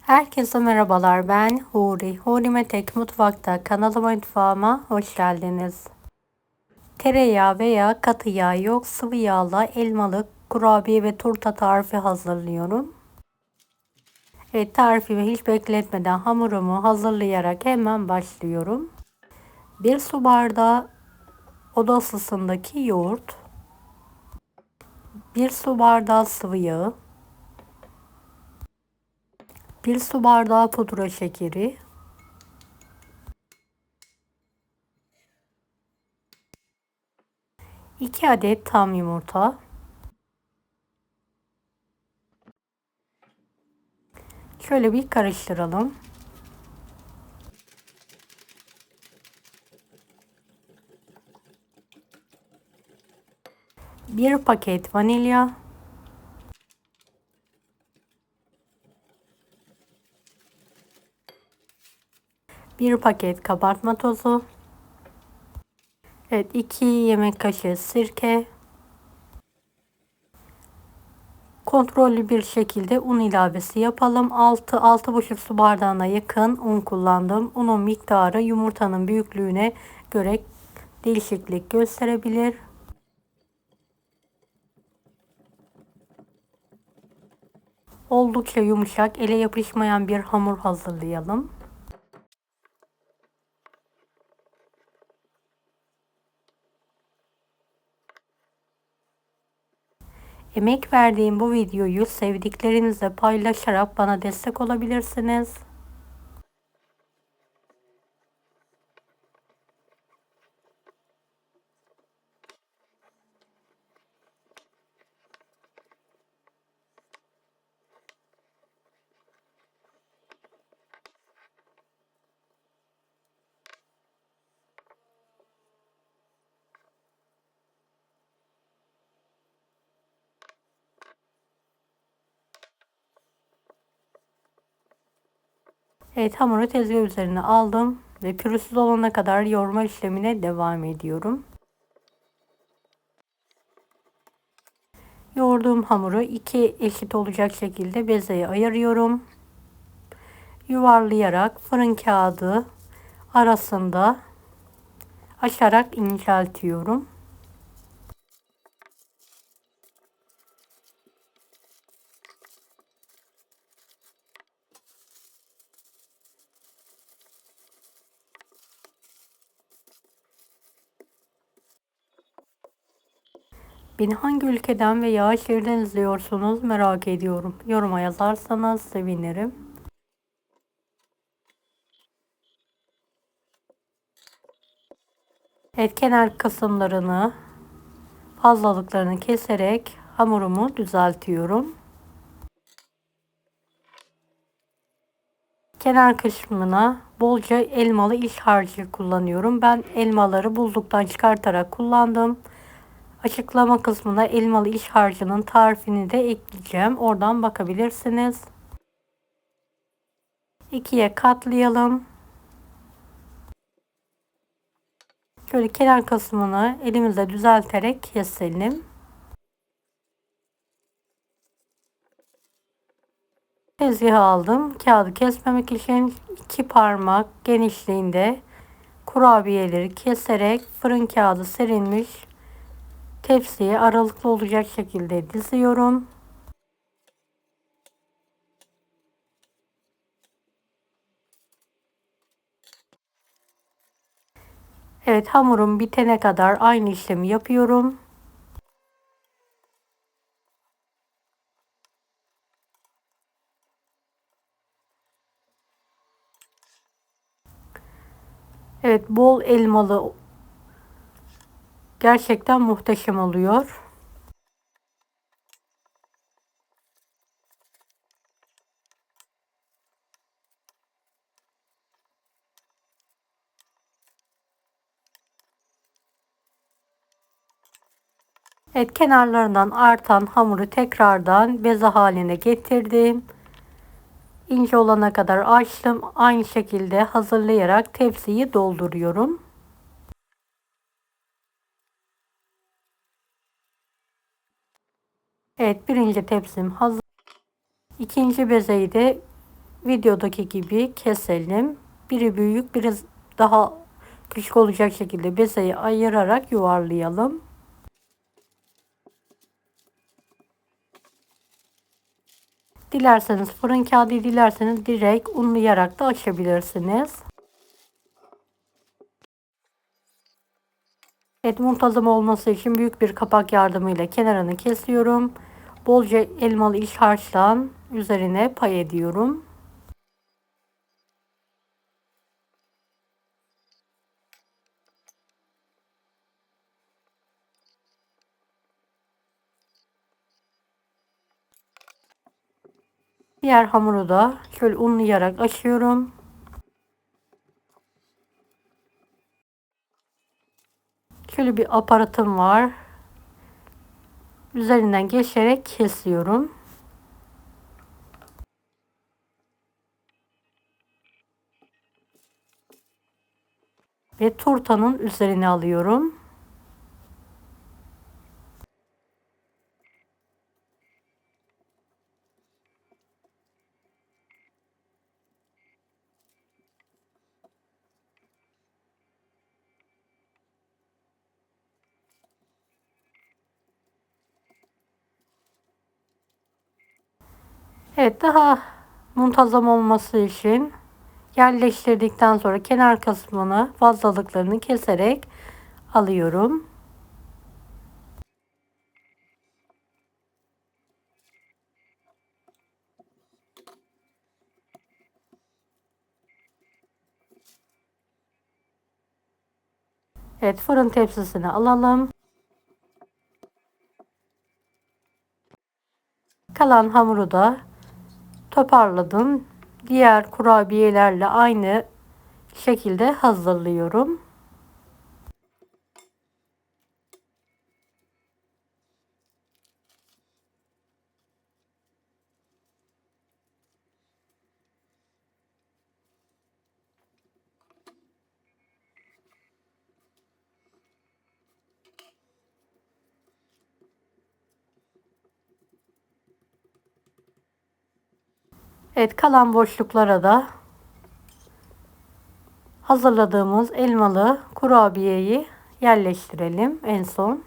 Herkese merhabalar, ben Huri. Huri Metek Mutfak'ta kanalıma mutfağıma hoş geldiniz. Tereyağı veya katı yağ yok, sıvı yağla elmalı kurabiye ve turta tarifi hazırlıyorum. Evet, tarifimi hiç bekletmeden hamurumu hazırlayarak hemen başlıyorum. 1 su bardağı oda ısısındaki yoğurt, 1 su bardağı sıvı yağ, 1 su bardağı pudra şekeri, 2 adet tam yumurta, şöyle bir karıştıralım. 1 paket vanilya, 1 paket kabartma tozu, evet 2 yemek kaşığı sirke, kontrollü bir şekilde un ilavesi yapalım. 6-6,5 su bardağına yakın un kullandım. Unun miktarı yumurtanın büyüklüğüne göre değişiklik gösterebilir. Oldukça yumuşak, ele yapışmayan bir hamur hazırlayalım. Emek verdiğim bu videoyu sevdiklerinizle paylaşarak bana destek olabilirsiniz. Evet, hamuru tezgah üzerine aldım ve pürüzsüz olana kadar yoğurma işlemine devam ediyorum. Yoğurduğum hamuru 2 eşit olacak şekilde bezeye ayırıyorum. Yuvarlayarak fırın kağıdı arasında açarak inceltiyorum. Beni hangi ülkeden veya şehirden izliyorsunuz merak ediyorum. Yoruma yazarsanız sevinirim. Evet, kenar kısımlarını, fazlalıklarını keserek hamurumu düzeltiyorum. Kenar kısmına bolca elmalı iç harcı kullanıyorum. Ben elmaları buzluktan çıkartarak kullandım. Açıklama kısmına elmalı iç harcının tarifini de ekleyeceğim. Oradan bakabilirsiniz. İkiye katlayalım. Şöyle kenar kısmını elimizle düzelterek keselim. Tezgaha aldım. Kağıdı kesmemek için 2 parmak genişliğinde kurabiyeleri keserek fırın kağıdı serilmiş tepsiye aralıklı olacak şekilde diziyorum. Evet, hamurum bitene kadar aynı işlemi yapıyorum. Evet, bol elmalı gerçekten muhteşem oluyor. Evet, kenarlarından artan hamuru tekrardan beze haline getirdim. İnce olana kadar açtım. Aynı şekilde hazırlayarak tepsiyi dolduruyorum. Evet, birinci tepsim hazır. İkinci bezeyi de videodaki gibi keselim. Biri büyük, biri daha küçük olacak şekilde bezeyi ayırarak yuvarlayalım. Dilerseniz fırın kağıdı, dilerseniz direkt unlayarak da açabilirsiniz. Evet, muntazam olması için büyük bir kapak yardımıyla kenarını kesiyorum. Bolca elmalı iç harçtan üzerine pay ediyorum. Diğer hamuru da şöyle unlayarak açıyorum. Şöyle bir aparatım var. Üzerinden geçerek kesiyorum. Ve turtanın üzerine alıyorum. Evet, daha muntazam olması için yerleştirdikten sonra kenar kısmını, fazlalıklarını keserek alıyorum. Evet, fırın tepsisine alalım. Kalan hamuru da toparladım. Diğer kurabiyelerle aynı şekilde hazırlıyorum. Evet, kalan boşluklara da hazırladığımız elmalı kurabiyeyi yerleştirelim en son.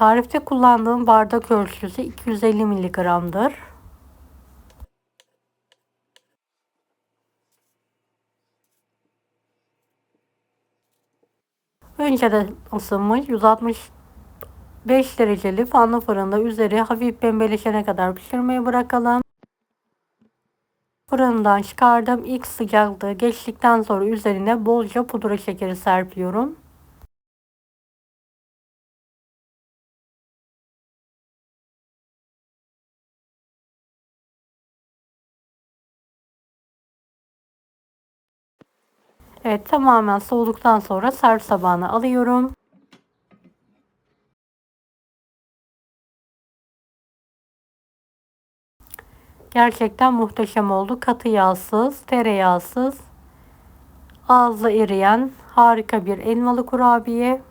Tarifte kullandığım bardak ölçüsü 250 miligramdır. Önceden ısınmış 165 dereceli fanlı fırında üzeri hafif pembeleşene kadar pişirmeye bırakalım. Fırından çıkardım. İlk sıcaklığı geçtikten sonra üzerine bolca pudra şekeri serpiyorum. Evet, tamamen soğuduktan sonra servis tabağına alıyorum. Gerçekten muhteşem oldu. Katı yağsız, tereyağsız, ağızda eriyen harika bir elmalı kurabiye.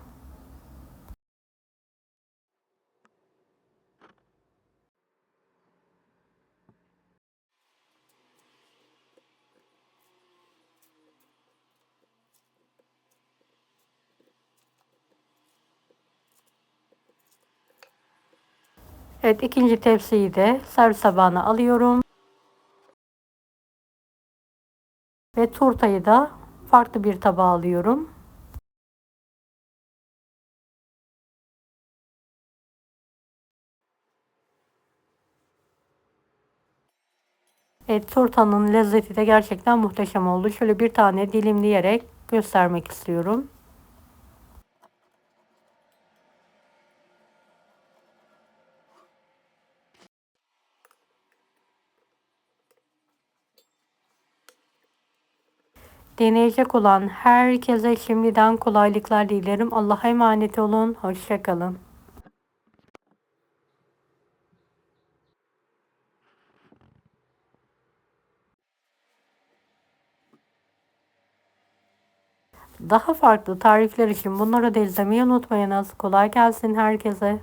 Evet, ikinci tepsiyi de servis tabağına alıyorum. Ve turtayı da farklı bir tabağa alıyorum. Evet, turtanın lezzeti de gerçekten muhteşem oldu. Şöyle bir tane dilimleyerek göstermek istiyorum. Deneyecek olan herkese şimdiden kolaylıklar dilerim. Allah'a emanet olun. Hoşça kalın. Daha farklı tarifler için bunları da izlemeyi unutmayınız. Kolay gelsin herkese.